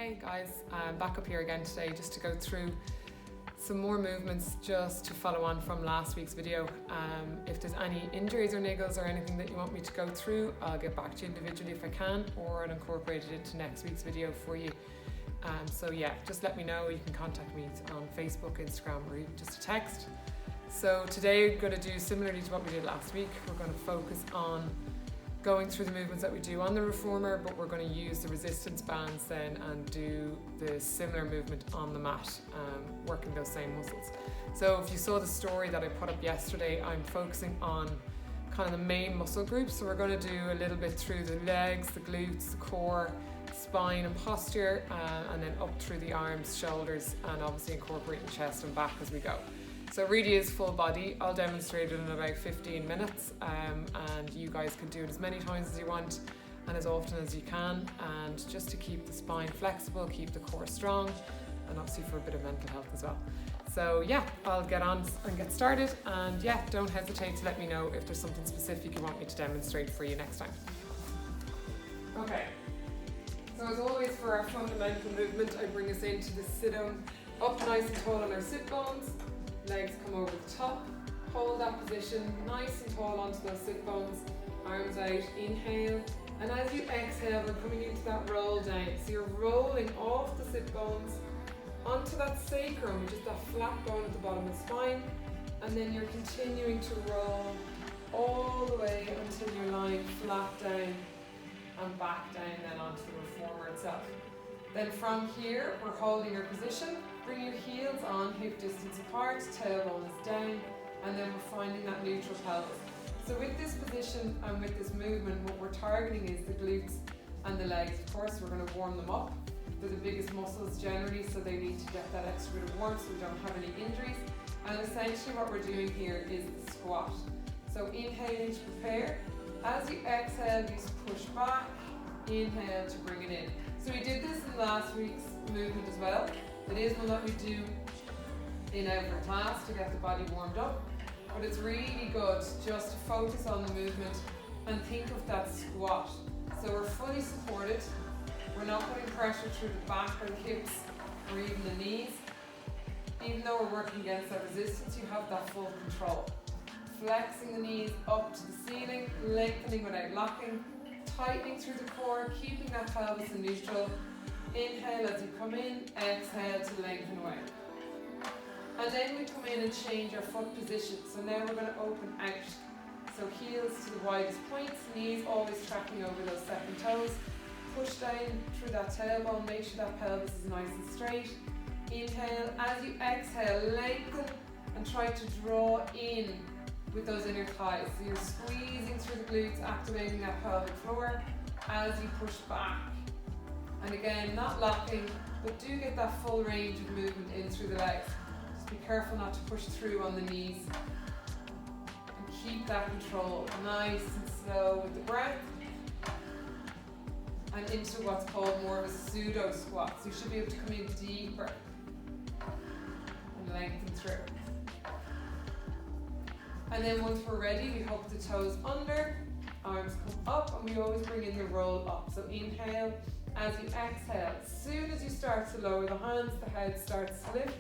Hey guys, I'm back up here again today just to go through some more movements just to follow on from last week's video. If there's any injuries or niggles or anything that you want me to go through, I'll get back to you individually if I can, or I'll incorporate it into next week's video for you. So yeah, just let me know. You can contact me on Facebook, Instagram, or even just a text. So today we're going to do similarly to what we did last week. We're going to focus on going through the movements that we do on the reformer, but we're going to use the resistance bands then and do the similar movement on the mat, working those same muscles. So if you saw the story that I put up yesterday, I'm focusing on kind of the main muscle groups. So we're going to do a little bit through the legs, the glutes, the core, spine and posture, and then up through the arms, shoulders, and obviously incorporating chest and back as we go. So it really is full body. I'll demonstrate it in about 15 minutes and you guys can do it as many times as you want and as often as you can, and just to keep the spine flexible, keep the core strong, and obviously for a bit of mental health as well. So yeah, I'll get on and get started, and yeah, don't hesitate to let me know if there's something specific you want me to demonstrate for you next time. Okay, so as always for our fundamental movement, I bring us into the sit down, up nice and tall on our sit bones. Legs come over the top, hold that position nice and tall onto those sit bones, arms out, inhale, and as you exhale we're coming into that roll down. So you're rolling off the sit bones onto that sacrum, which is that flat bone at the bottom of the spine, and then you're continuing to roll all the way until you're lying flat down and back down then onto the reformer itself. Then from here, we're holding your position, bring your heels on, hip distance apart, tailbone is down, and then we're finding that neutral pelvis. So with this position and with this movement, what we're targeting is the glutes and the legs. Of course, we're going to warm them up. They're the biggest muscles generally, so they need to get that extra bit of warmth so we don't have any injuries. And essentially what we're doing here is the squat. So inhaling to prepare. As you exhale, you push back, inhale to bring it in. So we did this in last week's movement as well. It is one that we do in every class to get the body warmed up, but it's really good just to focus on the movement and think of that squat. So we're fully supported, we're not putting pressure through the back or the hips or even the knees. Even though we're working against that resistance, you have that full control. Flexing the knees up to the ceiling, lengthening without locking, tightening through the core, keeping that pelvis in neutral. Inhale as you come in, exhale to lengthen away. And then we come in and change our foot position. So now we're going to open out. So heels to the widest points, knees always tracking over those second toes. Push down through that tailbone, make sure that pelvis is nice and straight. Inhale, as you exhale, lengthen and try to draw in with those inner thighs. So you're squeezing through the glutes, activating that pelvic floor as you push back. And again, not locking, but do get that full range of movement in through the legs. Just be careful not to push through on the knees. And keep that control nice and slow with the breath. And into what's called more of a pseudo squat. So you should be able to come in deeper and lengthen through. And then once we're ready, we hook the toes under, arms come up, and we always bring in the roll up. So inhale. As you exhale, as soon as you start to lower the hands, the head starts to lift,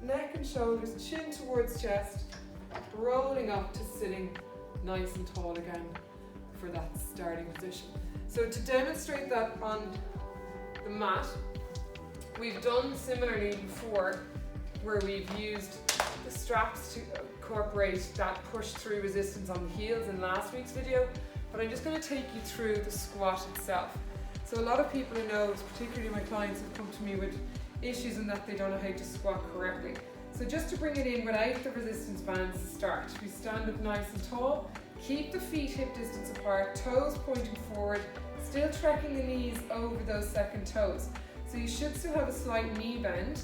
neck and shoulders, chin towards chest, rolling up to sitting nice and tall again for that starting position. So to demonstrate that on the mat, we've done similarly before where we've used the straps to incorporate that push through resistance on the heels in last week's video, but I'm just going to take you through the squat itself. So a lot of people who know, particularly my clients, have come to me with issues in that they don't know how to squat correctly. So just to bring it in without the resistance bands to start, we stand up nice and tall, keep the feet hip distance apart, toes pointing forward, still tracking the knees over those second toes. So you should still have a slight knee bend,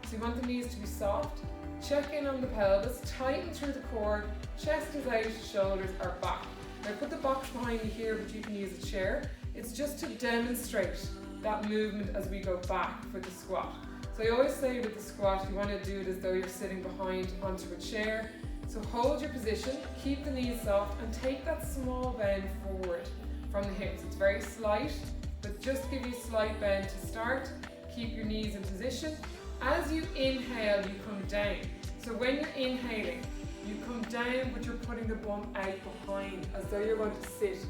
so you want the knees to be soft. Check in on the pelvis, tighten through the core, chest is out, shoulders are back. Now put the box behind you here, but you can use a chair. It's just to demonstrate that movement as we go back for the squat. So I always say with the squat, you want to do it as though you're sitting behind onto a chair. So hold your position, keep the knees soft, and take that small bend forward from the hips. It's very slight, but just give you a slight bend to start. keep your knees in position. As you inhale, you come down. So when you're inhaling, you come down, but you're putting the bum out behind, as though you're going to sit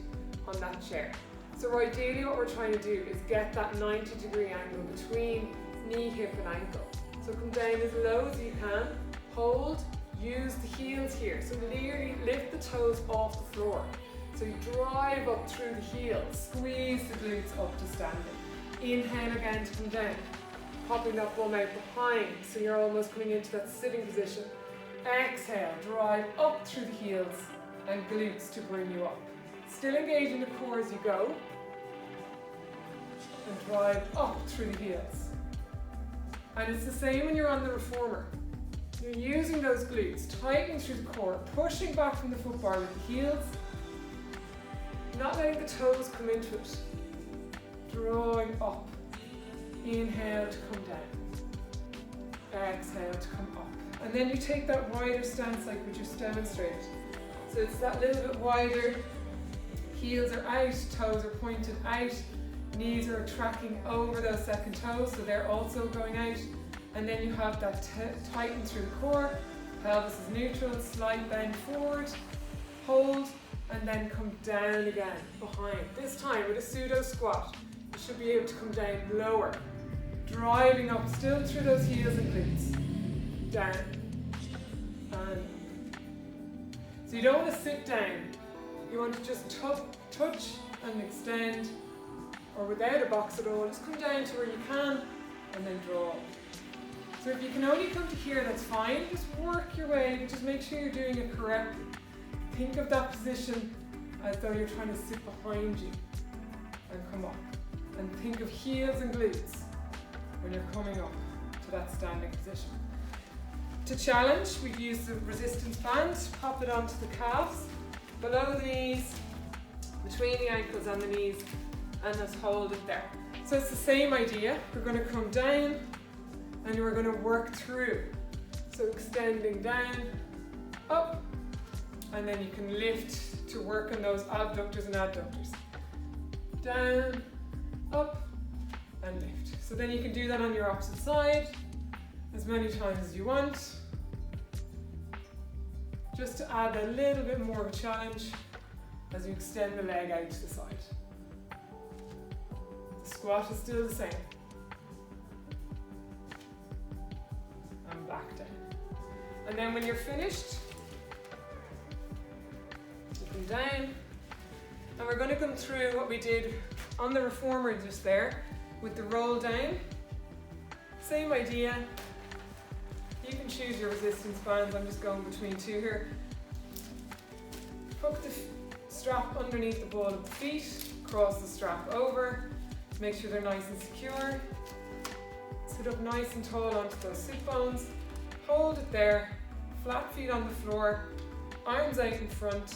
on that chair. So ideally what we're trying to do is get that 90-degree angle between knee, hip and ankle. So come down as low as you can, hold, use the heels here. So nearly lift the toes off the floor. So you drive up through the heels, squeeze the glutes up to standing. Inhale again to come down, popping that bum out behind, so you're almost coming into that sitting position. Exhale, drive up through the heels and glutes to bring you up. Still engaging the core as you go, and drive up through the heels. And it's the same when you're on the reformer. You're using those glutes, tightening through the core, pushing back from the foot bar with the heels, not letting the toes come into it. Drawing up. Inhale to come down. Exhale to come up. And then you take that wider stance like we just demonstrated. So it's that little bit wider. Heels are out, toes are pointed out, knees are tracking over those second toes, so they're also going out. And then you have that tighten through the core, pelvis is neutral, slight bend forward, hold, and then come down again behind. This time with a pseudo squat, you should be able to come down lower, driving up still through those heels and glutes, down, and so you don't want to sit down, you want to just touch and extend, or without a box at all, just come down to where you can, and then draw. So if you can only come to here, that's fine, just work your way, but just make sure you're doing it correctly. Think of that position as though you're trying to sit behind you and come up. And think of heels and glutes when you're coming up to that standing position. To challenge, we've used the resistance band, pop it onto the calves, below the knees, between the ankles and the knees, and just hold it there. So it's the same idea. We're going to come down and we're going to work through. So extending down, up, and then you can lift to work on those abductors and adductors. Down, up, and lift. So then you can do that on your opposite side as many times as you want, just to add a little bit more of a challenge as you extend the leg out to the side. The squat is still the same. And back down. And then when you're finished, down, and we're going to come through what we did on the reformer just there with the roll down. Same idea. You can choose your resistance bands. I'm just going between two here. Hook the strap underneath the ball of the feet, cross the strap over, make sure they're nice and secure. Sit up nice and tall onto those sit bones. Hold it there, flat feet on the floor, arms out in front.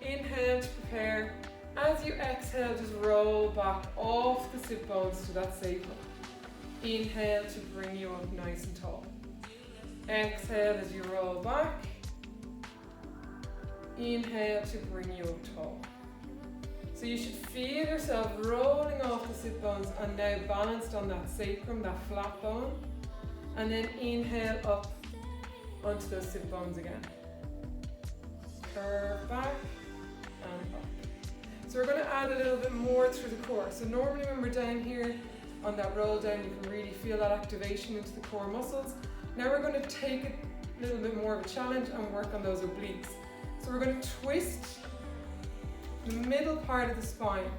Inhale to prepare. As you exhale, just roll back off the sit bones to that sacrum. Inhale to bring you up nice and tall. Exhale as you roll back. Inhale to bring you up tall. So you should feel yourself rolling off the sit bones and now balanced on that sacrum, that flat bone. And then inhale up onto those sit bones again. Curve back. And up. So we're going to add a little bit more through the core. So normally when we're down here on that roll down, you can really feel that activation into the core muscles. Now we're going to take it a little bit more of a challenge and work on those obliques. So we're going to twist the middle part of the spine,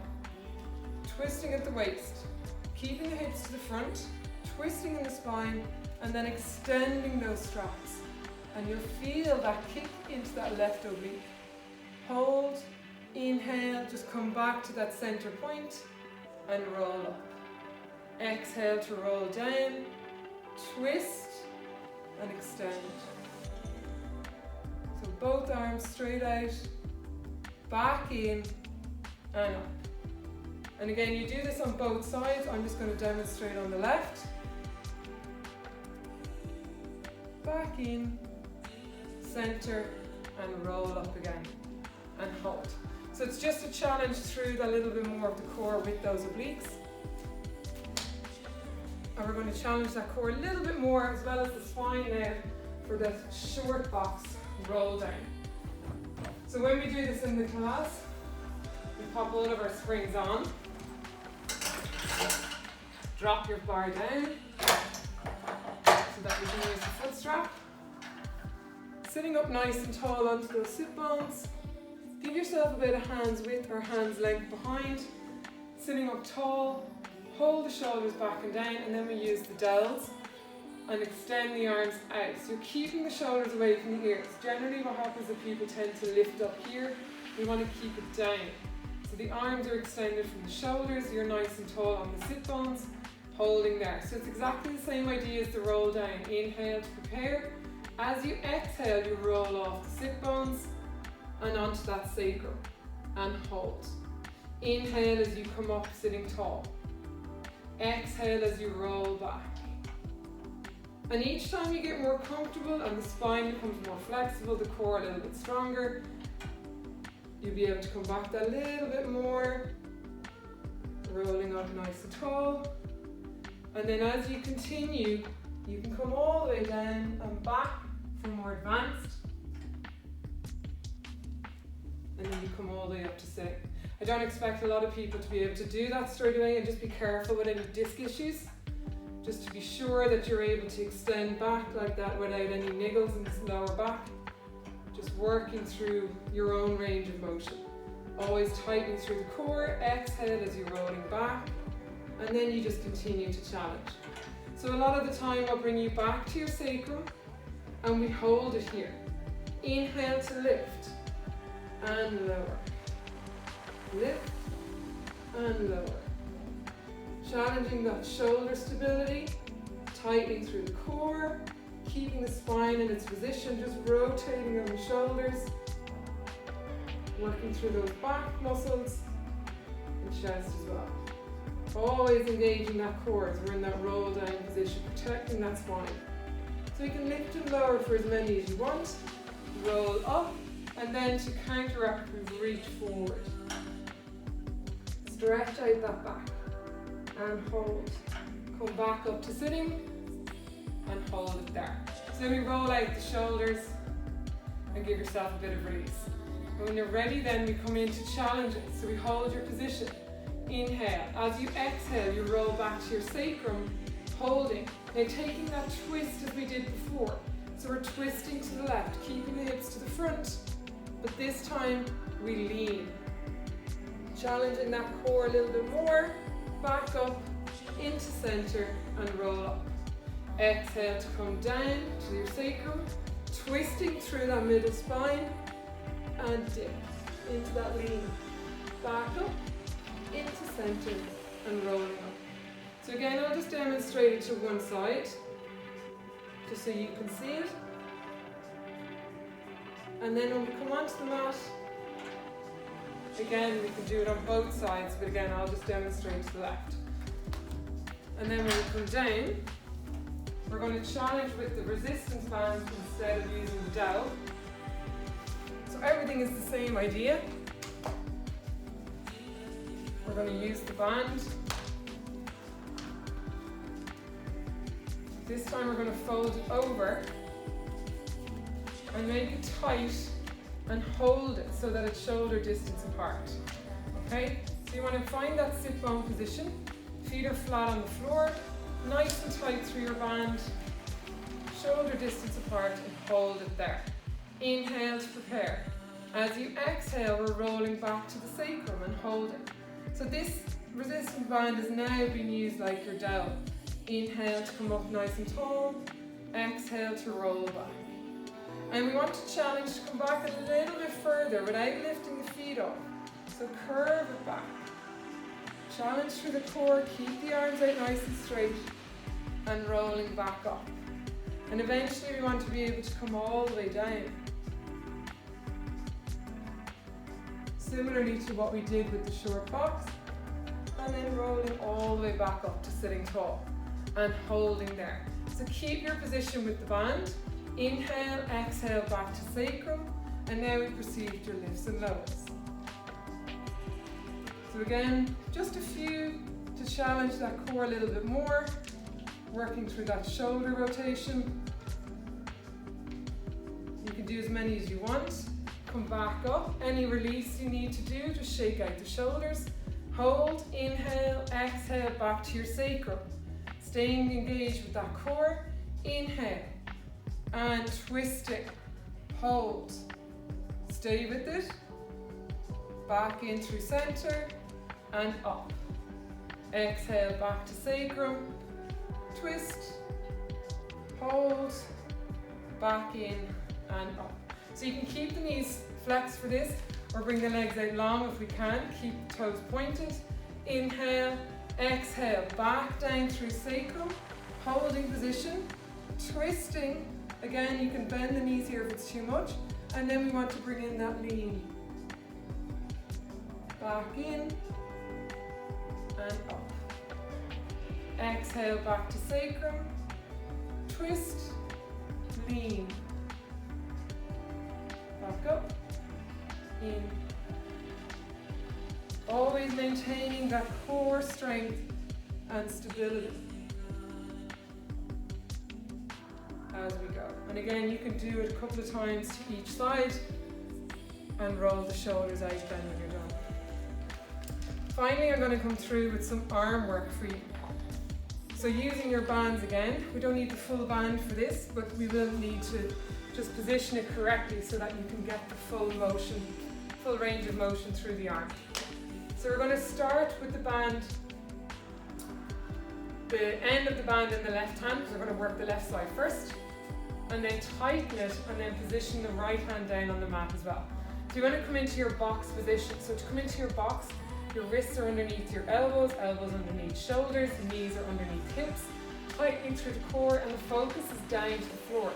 twisting at the waist, keeping the hips to the front, twisting in the spine, and then extending those straps. And you'll feel that kick into that left oblique. Hold, inhale, just come back to that center point and roll up. Exhale to roll down, twist and extend. So both arms straight out, back in and up. And again, you do this on both sides. I'm just going to demonstrate on the left. Back in, center and roll up again. And hold. So it's just a challenge through a little bit more of the core with those obliques. And we're going to challenge that core a little bit more, as well as the spine now, for the short box roll down. So when we do this in the class, we pop all of our springs on, drop your bar down so that you can use the foot strap. Sitting up nice and tall onto those sit bones. Give yourself a bit of hands width or hands length behind. Sitting up tall, hold the shoulders back and down, and then we use the delts and extend the arms out. So you're keeping the shoulders away from the ears. Generally what happens is people tend to lift up here. We want to keep it down. So the arms are extended from the shoulders, you're nice and tall on the sit bones, holding there. So it's exactly the same idea as the roll down. Inhale to prepare. As you exhale, you roll off the sit bones and onto that sacrum and hold. Inhale as you come up sitting tall. Exhale as you roll back. And each time you get more comfortable and the spine becomes more flexible, the core a little bit stronger, you'll be able to come back that little bit more, rolling up nice and tall. And then as you continue, you can come all the way down and back for more advanced. And then you come all the way up to sitting. I don't expect a lot of people to be able to do that straight away, and just be careful with any disc issues. Just to be sure that you're able to extend back like that without any niggles in the lower back. Just working through your own range of motion. Always tightening through the core, exhale as you're rolling back, and then you just continue to challenge. So a lot of the time I'll bring you back to your sacrum and we hold it here. Inhale to lift and lower. Lift and lower. Challenging that shoulder stability, tightening through the core, keeping the spine in its position, just rotating on the shoulders, working through those back muscles and chest as well. Always engaging that core as we're in that roll down position, protecting that spine. So you can lift and lower for as many as you want, roll up, and then to counteract, we reach forward. Stretch out that back and hold. Come back up to sitting and hold it there. So then we roll out the shoulders and give yourself a bit of release. And when you're ready, then we come into challenge it. So we hold your position. Inhale. As you exhale, you roll back to your sacrum, holding. Now taking that twist as we did before. So we're twisting to the left, keeping the hips to the front, but this time we lean. Challenging that core a little bit more, back up, into center and roll up. Exhale to come down to your sacrum, twisting through that middle spine and dip into that lean. Back up, into center and rolling up. So again, I'll just demonstrate it to one side, just so you can see it. And then when we come onto the mat, again, we can do it on both sides, but again, I'll just demonstrate to the left. And then when we come down, we're going to challenge with the resistance band instead of using the dowel. So everything is the same idea. We're going to use the band. This time we're going to fold it over and make it tight and hold it so that it's shoulder distance apart. Okay? So you want to find that sit bone position. Feet are flat on the floor, nice and tight through your band, shoulder distance apart, and hold it there. Inhale to prepare. As you exhale, we're rolling back to the sacrum and holding. So this resistance band is now being used like your dowel. Inhale to come up nice and tall, exhale to roll back. And we want to challenge to come back a little bit further without lifting the feet off. So curve it back. Challenge through the core, keep the arms out nice and straight, and rolling back up. And eventually we want to be able to come all the way down. Similarly to what we did with the short box, and then rolling all the way back up to sitting tall, and holding there. So keep your position with the band. Inhale, exhale back to sacrum, and now we proceed to lifts and lowers. So again, just a few to challenge that core a little bit more. working through that shoulder rotation. You can do as many as you want. Come back up. Any release you need to do, just shake out the shoulders. Hold, inhale, exhale, back to your sacrum. Staying engaged with that core. Inhale, and twisting. Hold. Stay with it. Back in through center, and up. Exhale, back to sacrum. Twist. Hold. Back in, and up. So you can keep the knees flexed for this, or bring the legs out long if we can. Keep the toes pointed. Inhale, exhale, back down through sacrum, holding position, twisting. Again, you can bend the knees here if it's too much. And then we want to bring in that lean. Back in, and up. Exhale, back to sacrum, twist, lean. Back up, in. Always maintaining that core strength and stability as we go. And again, you can do it a couple of times to each side and roll the shoulders out then when you're done. Finally, I'm going to come through with some arm work for you. So using your bands again, we don't need the full band for this, but we will need to just position it correctly so that you can get the full motion, full range of motion through the arm. So we're going to start with the band, the end of the band in the left hand, because we're going to work the left side first, and then tighten it and then position the right hand down on the mat as well. So you're going to come into your box position. So to come into your box, your wrists are underneath your elbows, elbows underneath shoulders, knees are underneath hips, tightening through the core, and the focus is down to the floor,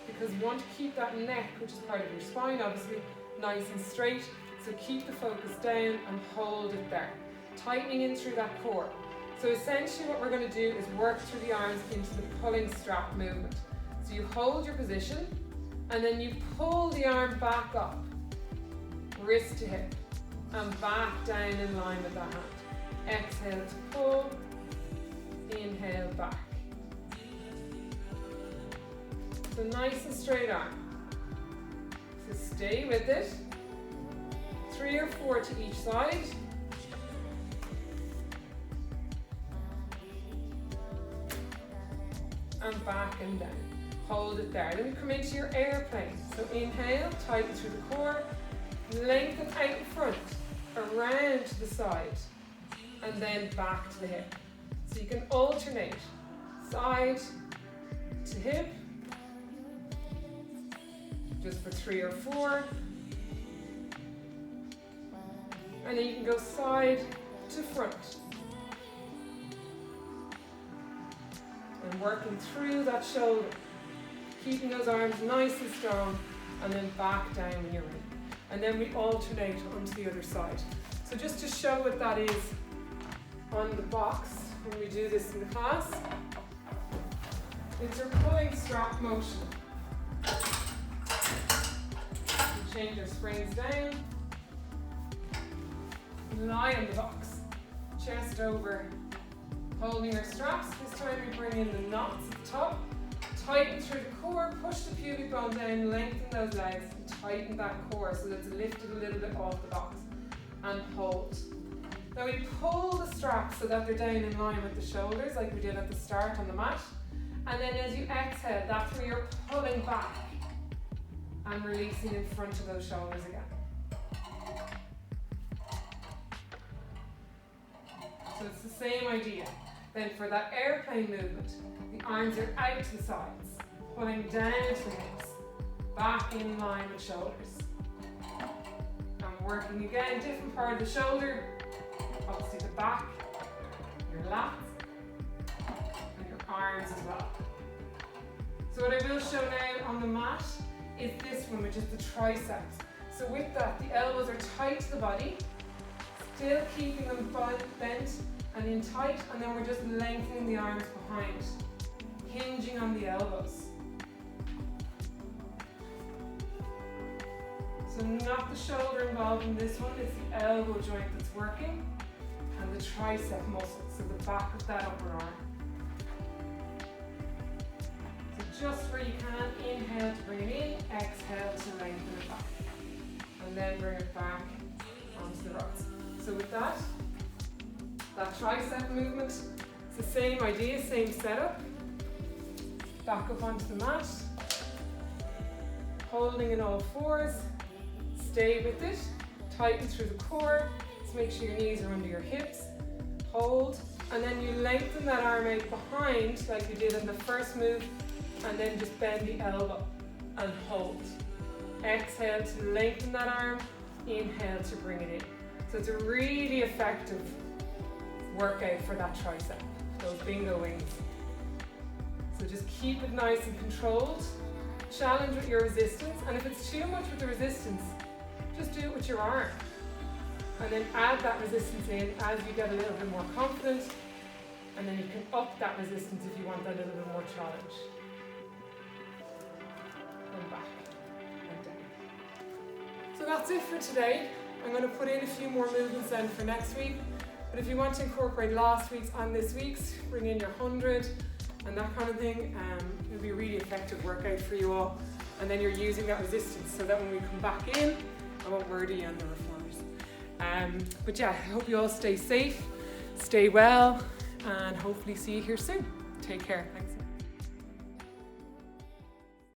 because you want to keep that neck, which is part of your spine obviously, nice and straight. So keep the focus down and hold it there, tightening in through that core. So essentially what we're going to do is work through the arms into the pulling strap movement. So you hold your position and then you pull the arm back up, wrist to hip, and back down in line with that hand. Exhale to pull, inhale back. So nice and straight arm. So stay with it. 3 or 4 to each side. And back and down. Hold it there. Then we come into your airplane. So inhale, tighten through the core, lengthen out in front, around to the side, and then back to the hip. So you can alternate side to hip, just for 3 or 4. And then you can go side to front. And working through that shoulder, keeping those arms nice and strong, and then back down when you're ready. And then we alternate onto the other side. So just to show what that is on the box, when we do this in the class, it's your pulling strap motion. You change your springs down, lie on the box, chest over, holding your straps. This time we bring in the knots at the top, tighten through the core, push the pubic bone down, lengthen those legs, and tighten that core so that it's lifted a little bit off the box, and hold. Now we pull the straps so that they're down in line with the shoulders like we did at the start on the mat, and then as you exhale, that's where you're pulling back and releasing in front of those shoulders again. So it's the same idea. Then for that airplane movement, the arms are out to the sides, pulling down to the hips, back in line with shoulders. And working again, different part of the shoulder, obviously the back, your lats, and your arms as well. So what I will show now on the mat is this one, which is the triceps. So with that, the elbows are tight to the body, still keeping them bent and in tight, and then we're just lengthening the arms behind, hinging on the elbows. So not the shoulder involved in this one, it's the elbow joint that's working, and the tricep muscle, so the back of that upper arm. just where you can. Inhale to bring it in, exhale to lengthen it back. And then bring it back onto the rods. So with that tricep movement, it's the same idea, same setup. Back up onto the mat, holding in all fours, stay with it, tighten through the core, just make sure your knees are under your hips, hold, and then you lengthen that arm out behind like you did in the first move, and then just bend the elbow and hold. Exhale to lengthen that arm, inhale to bring it in. So it's a really effective workout for that tricep, those bingo wings. So just keep it nice and controlled. Challenge with your resistance, and if it's too much with the resistance, just do it with your arm. And then add that resistance in as you get a little bit more confident, and then you can up that resistance if you want that a little bit more challenge. And back and down. So that's it for today. I'm going to put in a few more movements then for next week. But if you want to incorporate last week's and this week's, bring in your 100 and that kind of thing, it'll be a really effective workout for you all. And then you're using that resistance so that when we come back in, I won't murder you on the reformers. But yeah, I hope you all stay safe, stay well, and hopefully see you here soon. Take care. Thanks.